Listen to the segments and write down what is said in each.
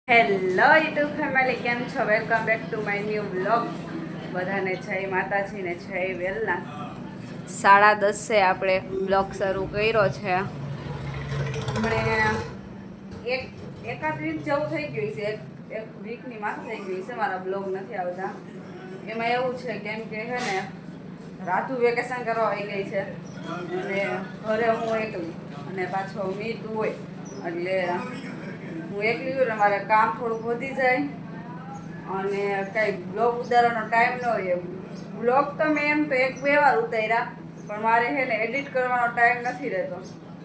Hello YouTube family, કેમ છો? Welcome back to my new blog. બધાને જય માતાજીને જય વેલના. 10:30 આપણે બ્લોગ શરૂ કર્યો છે. હમણે એકાદ વીક જેવું થઈ ગયું છે. એક વીકની માથે થઈ ગઈ છે મારા બ્લોગ નથી આવતા. એમાં એવું છે કેમ કે હે ને રાતુ વેકેશન કરવા આવી ગઈ છે અને ઘરે હું એકલી અને પાછો મીત હોય એટલે હું એકલી હોય ને મારે કામ થોડુંક વધી જાય અને કંઈ બ્લોગ ઉતારવાનો ટાઈમ ન હોય. એમ બ્લોગ તો મેં એમ તો 1-2 વાર ઉતાર્યા, પણ મારે હે ને એડિટ કરવાનો ટાઈમ નથી રહેતો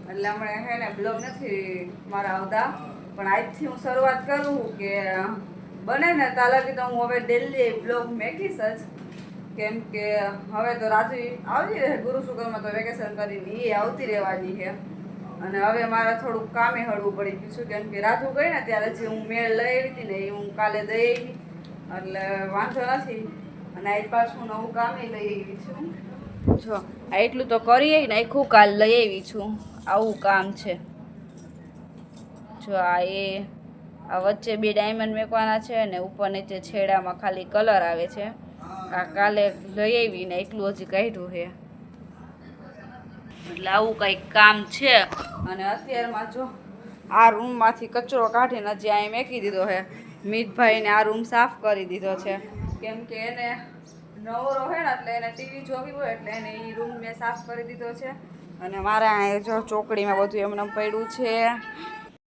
એટલે હમણાં હે ને બ્લોગ નથી મારા આવતા. પણ આજથી હું શરૂઆત કરું કે બને ને ત્યાં લગી તો હું હવે ડેલી બ્લોગ મેકીશ જ, કેમ કે હવે તો રાજુ આવતી રહે ગુરુ શુક્રમાં તો વેકેશન કરીને એ આવતી રહેવાની છે. અને હવે મારે થોડુંક કામે હળવું પડી ગયું છે, કેમ કે રાજુ ગઈ ને ત્યારે જે હું મેળ લઈ આવી હતી ને એ હું કાલે દઈ આવી, એટલે વાંધો નથી. અને આજ પાછું નવું કામે લઈ આવી છું. જો એટલું તો કરી નાખ્યું, કાલ લઈ આવી છું. આવું કામ છે. જો આ વચ્ચે 2 ડાયમંડ મેકવાના છે ને ઉપર નીચે છેડામાં ખાલી કલર આવે છે. આ કાલે લઈ આવીને એટલું હજી કાઢ્યું છે, એટલે આવું કંઈક કામ છે. અને અત્યારમાં જો આ રૂમમાંથી કચરો કાઢીને હજી અહીં મેકી દીધો છે. મીતભાઈને આ રૂમ સાફ કરી દીધો છે, કેમ કે એને નવરો હોય ને એટલે એને ટીવી જોવી હોય એટલે એને એ રૂમ મેં સાફ કરી દીધો છે. અને મારે અહીં જો ચોકડીમાં બધું એમને પડ્યું છે.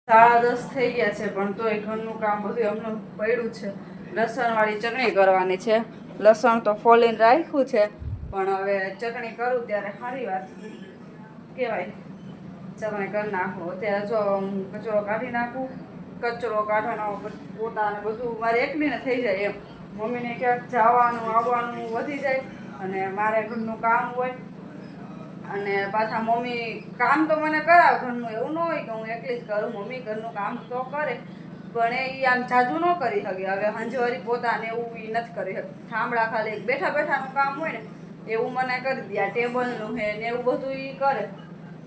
10:30 થઈ ગયા છે, પણ તોય ઘરનું કામ બધું એમને પડ્યું છે. લસણવાળી ચટણી કરવાની છે. લસણ તો ફોલીને રાખ્યું છે, પણ હવે ચટણી કરું ત્યારે સારી વાત કહેવાય. ચટણી કરી નાખું. અત્યારે જો કચરો કાઢી નાખું. કચરો કાઢવાનો પોતા ને બધું મારે એકલીને થઈ જાય એમ. મમ્મીને ક્યાંક જવાનું આવવાનું વધી જાય અને મારે ઘરનું કામ હોય. અને પાછા મમ્મી કામ તો મને કરાવે ઘરનું, એવું ન હોય કે હું એકલી જ કરું. મમ્મી ઘરનું કામ તો કરે, પણ એ આમ જાજુ ન કરી શકે. હવે હંજવારી પોતાને એવું એ નથી કરી શકતી. ઠામડા ખાલી બેઠા બેઠાનું કામ હોય ને એવું મને કરી દે. આ ટેબલનું હે ને એવું બધું એ કરે.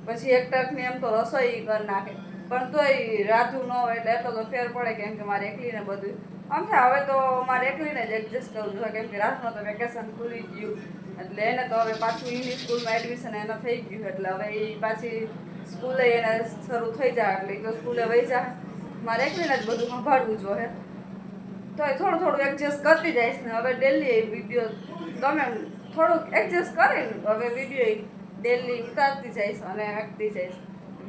પછી એક ટકને એમ તો રસોઈ કરી નાખે, પણ તોય રાતું ન હોય એટલે એટલો તો ફેર પડે, કેમ કે મારે એકલીને બધું આમ છે. હવે તો મારે એકલીને જ એડજસ્ટ કરવું જોઈએ, કેમ કે રાતનું તો વેકેશન ખુલી ગયું એટલે એને તો હવે પાછું ઇંગ્લિશ સ્કૂલમાં એડમિશન એને થઈ ગયું એટલે હવે એ પાછી સ્કૂલે એને શરૂ થઈ જાય એટલે તો સ્કૂલે વહી જાય. મારે એકલીને જ બધું સંભાળવું જોઈએ, તો થોડું થોડું એડજસ્ટ કરતી જઈશ ને હવે ડેલી વિડીયો ગમે થોડુંક એડજસ્ટ કરીને હવે વિડીયો ડેલી ઉતારતી જઈશ અને રાખતી જઈશ.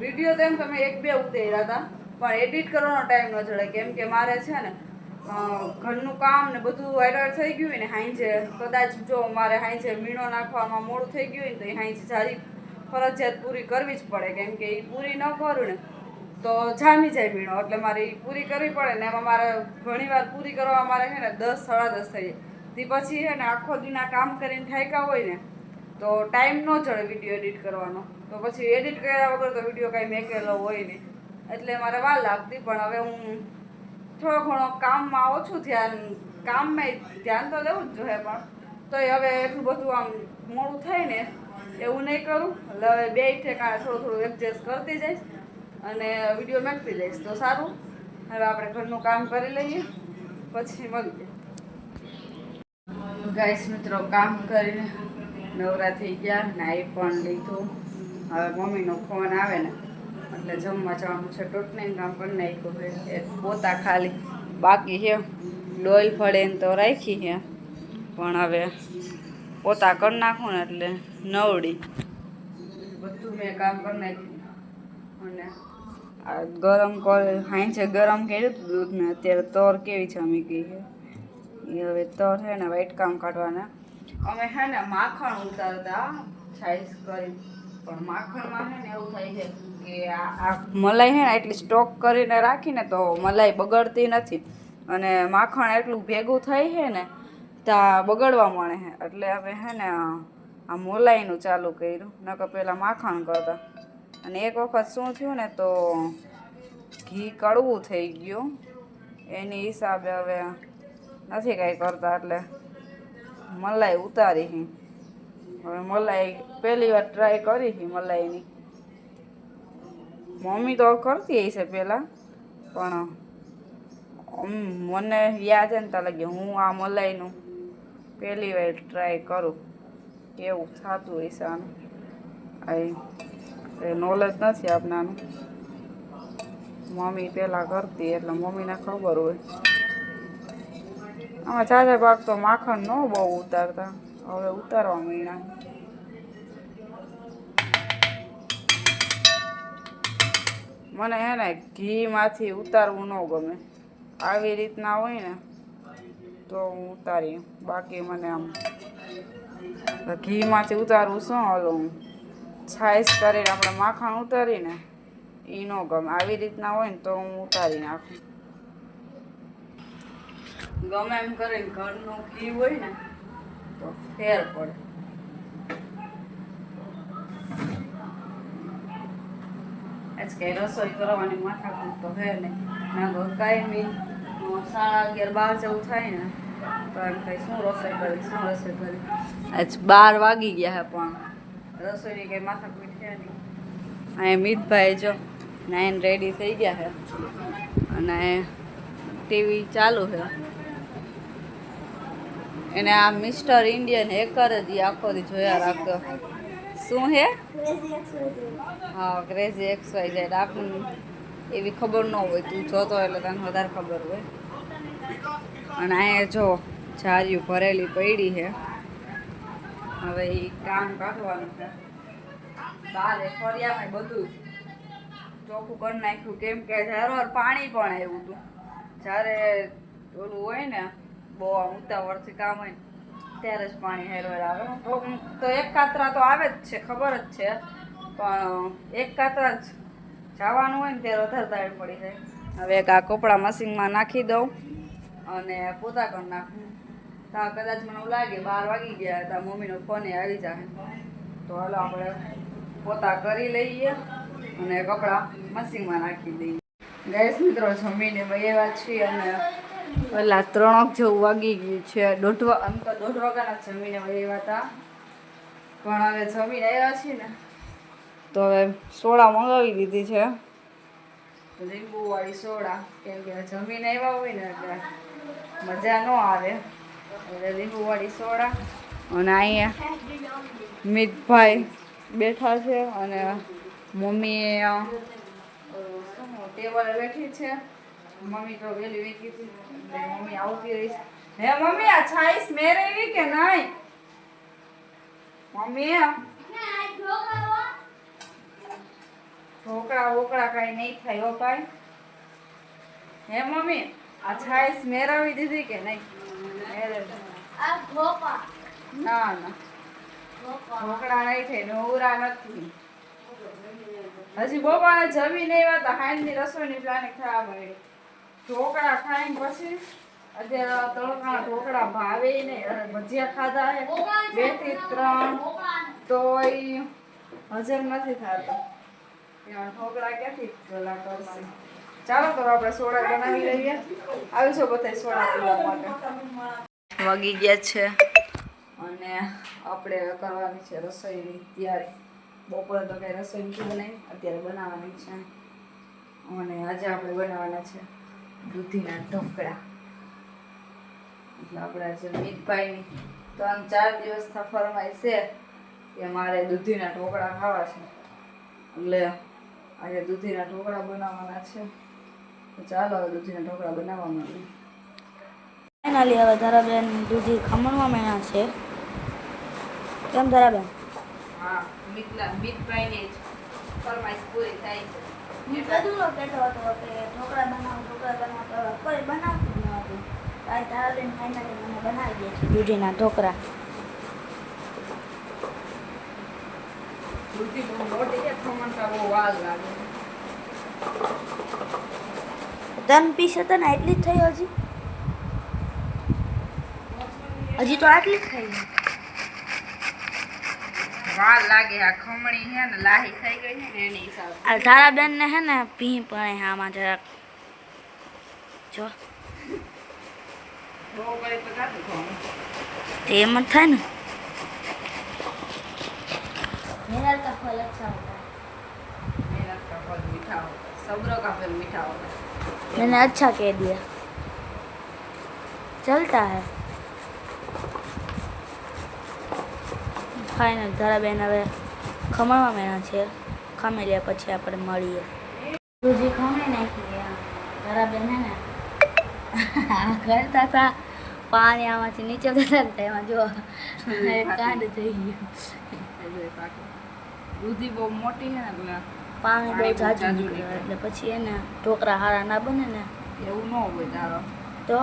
વિડીયો તો એમ તમે 1-2 ઉતાર્યા હતા, પણ એડિટ કરવાનો ટાઈમ ન જડે, કેમ કે મારે છે ને ઘરનું કામ ને બધું એડર થઈ ગયું હોય ને હાંજે કદાચ જો મારે હાંજે મીણો નાખવામાં મોડું થઈ ગયું હોય ને તો એ હાંજે જારી ફરજિયાત પૂરી કરવી જ પડે, કેમ કે એ પૂરી ન કરું ને તો જામી જાય મીણો, એટલે મારે એ પૂરી કરવી પડે ને એમાં મારે ઘણીવાર પૂરી કરવા મારે છે ને 10-10:30 થઈ જાય. તે પછી છે ને આખો દીના કામ કરીને થાક્યા હોય ને તો ટાઈમ ન જડે વિડીયો એડિટ કરવાનો. તો પછી એડિટ કર્યા વગર તો વિડીયો કાંઈ મેકેલો હોય નહીં, એટલે મારે વાર લાગતી. પણ હવે હું થોડો ઘણો કામમાં ઓછું ધ્યાન, કામમાં ધ્યાન તો દેવું જ જોઈએ, પણ તોય હવે એટલું બધું આમ મોડું થાય ને એવું નહીં કરું. એટલે હવે 2 ઠેકાણે થોડું થોડું એડજસ્ટ કરતી જઈશ અને વિડીયો મેકતી જઈશ તો સારું. હવે આપણે ઘરનું કામ કરી લઈએ પછી મળીએ. ગાઈસ મિત્રો, કામ કરીને નવરા થઈ ગયા, નાઈ પણ લીધું. હવે મમ્મીનો ફોન આવે ને એટલે જમવા જવાનું છે. ટોટને કામ કરી નાખ્યું છે. એક પોતા ખાલી બાકી છે. ડોલ ફળે તો રાખી છે, પણ હવે પોતા કરી નાખું ને એટલે નવડી બધું મેં કામ કરી નાખ્યું. અને આ ગરમ કરે હાંજે ગરમ કર્યું હતું દૂધ ને અત્યારે તર કેવી જમી ગઈ છે. એ હવે તર છે ને વાઈટ કામ કાઢવાના. અમે છે ને માખણ ઉતારતા છાઈસ કરી, પણ માખણમાં છે ને એવું થાય છે કે આ મલાઈ છે ને એટલી સ્ટોક કરીને રાખીને તો મલાઈ બગડતી નથી, અને માખણ એટલું ભેગું થાય છે ને ત્યાં બગડવા મળે છે. એટલે હવે છે ને આ મલાઈનું ચાલુ કર્યું, નકર પહેલાં માખણ કરતા. અને એક વખત શું થયું ને તો ઘી કડવું થઈ ગયું, એની હિસાબે હવે નથી કાંઈ કરતા, એટલે મલાઈ ઉતારી છે. હવે મલાઈ પહેલી વાર ટ્રાય કરી છે મલાઈની. મમ્મી તો કરતી હશે પહેલાં, પણ મને યાદ છે ને ત્યાં લગી હું આ મલાઈનું પહેલી વાર ટ્રાય કરું કેવું થતું હશે આનું. એ નોલેજ નથી આપણાનું. મમ્મી પહેલાં કરતી એટલે મમ્મીને ખબર હોય. આમાં ચાચા ભાગ તો માખણ ન બહુ ઉતારતા, હવે ઉતારવા માંડ્યા. મને હે ને ઘીમાંથી ઉતારવું ન ગમે. આવી રીતના હોય ને તો હું ઉતારી, બાકી મને આમ ઘીમાંથી ઉતારવું શું ઓલું છાશ કરીને આપણે માખણ ઉતારીને એ ન ગમે. આવી રીતના હોય ને તો હું ઉતારી નાખું. ગમે એમ કરીને ઘરનું ઘી હોય ને તો ફેર પડે. આજ કઈ રસોઈ કરવાની માથાકૂટ તો હે નહીં. ના કાંઈ 11:30 જેવું થાય ને તો એમ કઈ શું રસોઈ કરી. આજ 12 વાગી ગયા હે પણ રસોઈની કઈ માથાકૂટ છે નહીં. અહીંયા મિતભાઈ જો નાઈન રેડી થઈ ગયા છે અને ટીવી ચાલુ છે. એને આ મિસ્ટર ઇન્ડિયન હેકર જ આખો દી જોયા રાખતો. શું હે? હા, ક્રેઝી XYZ. આપણને એવી ખબર ન હોય, તું જોતો એટલે તને વધારે ખબર હોય. અને અહીંયા જો જારીયું ભરેલી પડી છે, હવે એ કામ કાઢવાનું છે. બારે ફરિયામાં બધું ચોખ્ખું કરી નાખ્યું, કેમ કે જ્યારે પાણી પણ આવ્યું હતું. જ્યારે ઓલું હોય ને બહુ ઉતાવળથી કામ હોય ને ત્યારે જ પાણી હેરવેર આવે. તો એક કાતરા તો આવે જ છે, ખબર જ છે, પણ એક કાતરા જ જવાનું હોય ને ત્યારે વધારે તાળ પડી જાય. હવે એક આ કપડાં મશીનમાં નાખી દઉં અને પોતા કરી નાખું. ત્યાં કદાચ મને એવું લાગે 12 વાગી ગયા હતા, મમ્મીનો ફોન આવી જાય તો હાલો આપણે પોતા કરી લઈએ અને કપડાં મશીનમાં નાખી દઈએ. ગેસ મિત્રો જમીને વહેવા છીએ અને પેલા 3 જેવું વાગી ગયું છે. આમ તો 1:30 વાગ્યાના જમીને વહેવા હતા, પણ હવે જમીને આવ્યા છીએ ને તો હવે સોડા મંગાવી દીધી છે, લીંબુવાળી સોડા. કેમ કે જમીને આવ્યા હોય ને એટલે મજા ન આવે એટલે લીંબુવાળી સોડા. અને અહીંયા મિતભાઈ બેઠા છે અને મમ્મી ટેબલે બેઠી છે. મમ્મી તો વહેલી વેચી હતી એટલે મમ્મી આવતી રહી છે. હે મમ્મી, આ છાઈસ મેરેવી કે નહીં? મમ્મી ઢોકળા વોકળા કઈ નહીં થાય હો કાંઈ. હે મમ્મી, આ છાઈસ મેરાવી દીધી કે નહીં? ના ના, ઢોકળા નહીં થાય, નવરા નથી. હજી બપોરે જમી નહીં વાતા, હાંજની રસોઈની પ્લાનિંગ થવા મળી. ઢોકળા ખાઈને પછી અત્યારે તળકાના ઢોકળા ભાવે નહીં. ભજીયા ખાધા હે 2 થી 3 તો હજમ નથી થતા. ઢોકળા ક્યાંથી ગલા કરશે? ચાલો તો આપણે સોડા બનાવી લઈએ. આવીશું બધા સોડા પીવા માટે. વાગી ગયા છે અને આપણે કરવાની છે રસોઈની તૈયારી. બપોરે તો કઈ રસોઈ નથી બનાવી, અત્યારે બનાવવાની છે. અને આજે આપણે બનાવવાના છે દૂધીના ઢોકળા. એટલે આપણે આજે મિતભાઈની 3-4 દિવસથી ફરમાઈ છે કે મારે દૂધીના ઢોકળા ખાવા છે, એટલે આજે દૂધીના ઢોકળા બનાવવાના છે. તો ચાલો હવે દૂધીના ઢોકળા બનાવવા માંડીએ. ફાઇનલી હવે ધરાબેન દૂધી ખમણવા માંડ્યા છે. કેમ ધરાબેન? હા, મિતભાઈની જ ફરમાઈશ પૂરી થાય છે. બધું કહેતો હતો કે ઢોકળા બનાવો કોઈ બનાવતું ન હતું. આ ધરાબેન ફાઇનલી મને બનાવી દે છે દૂધીના ઢોકળા. દૂધી બહુ મોટી છે, ખમણતા બહુ વાર લાગે. 3 પીસ હતા ને એટલી જ થઈ હજી તો આટલી જ થઈ. વાર લાગે. આ ખમણી છે ને લાહી થઈ ગઈ છે ને એની હિસાબે. આ ધારાબેન ને હે ને ભી પડે આમાં જરાક જો બહુ કરી તો કાઢું ખમણ. એમ જ થાય ને. मेरा का फल अच्छा होता है, मेहनत का फल मीठा होता है, सब्र का फल मीठा होता है. मैंने अच्छा कह दिया. ચલતા હે ફાઇનલ ધારાબેન હવે ખમણવા મેળા છે ખમી લે પછી આપણે મળીએ દૂધી ખમણી નાખી ધારાબેન હે ને આ કરતા હતા પાણી આમાંથી નીચે જતા હતા એમાં જો કાંડ થઈ ગયું દૂધી બહુ મોટી છે ને એટલે પાણી બહુ પાણી બહુ જાજુ જાજુ નીકળે નીકળે. એટલે પછી એને ઢોકળા હારા ના બને ને એવું ન હોય તારો તો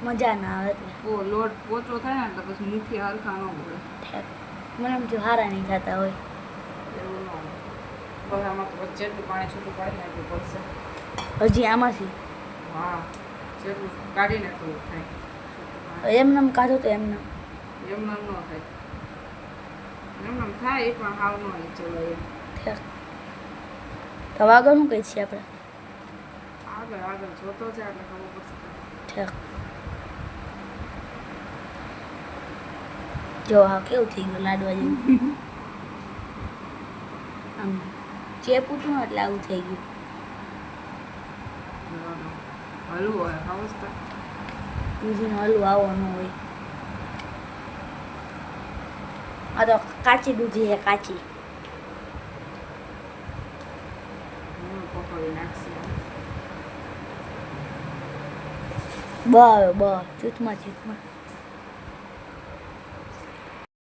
મજા ના આવે એટલે લોટ પોચો થાય ને તો પછી મુઠ્ઠી હરખા ન પડે ઠેક. મને એમ જો હારા નહીં થતા હોય એવું ન હોય બસ આમાં તો પછી જેટલું પાણી છૂટું પાડી નાખવું પડશે હજી આમાંથી હા જેટલું કાઢી નાખવું થાય છૂટું પાણી. એમને એમ કાઢો તો એમને એમ નામ ન થાય એમ નામ થાય પણ હાવ ન હોય ચલો એમ ઠેક તો હવે આગળ શું કહી છીએ આપણે આગળ આગળ જોતો છે એટલે ખબર પડશે ઠેક જો હા કેવું થઈ ગયું લાડવા જેવું આમ ચેપ ઉઠું એટલે આવું થઈ ગયું હલવું હોય અવસ્થા દૂધીનો હલવો આવો ન હોય આ તો કાચી દૂધી છે કાચી પકડી નાખશે ચૂથમાં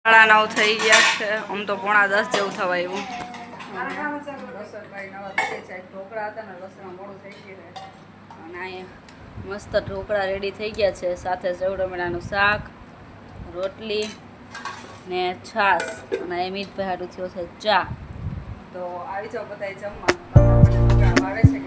9:30 થઈ ગયા છે આમ તો 9:30 જેવું થવા આવ્યું ઢોકળા હતા ને રસોડા મોડું થઈ ગયું છે અને અહીંયા મસ્ત ઢોકળા રેડી થઈ ગયા છે સાથે સેવ ટમેટાનું શાક રોટલી ને છાશ અને એ મીઠભાઈ હાટું થયો છે ચા તો આવી જાઓ બધાય જમવા ઢોકળા ભાવે છે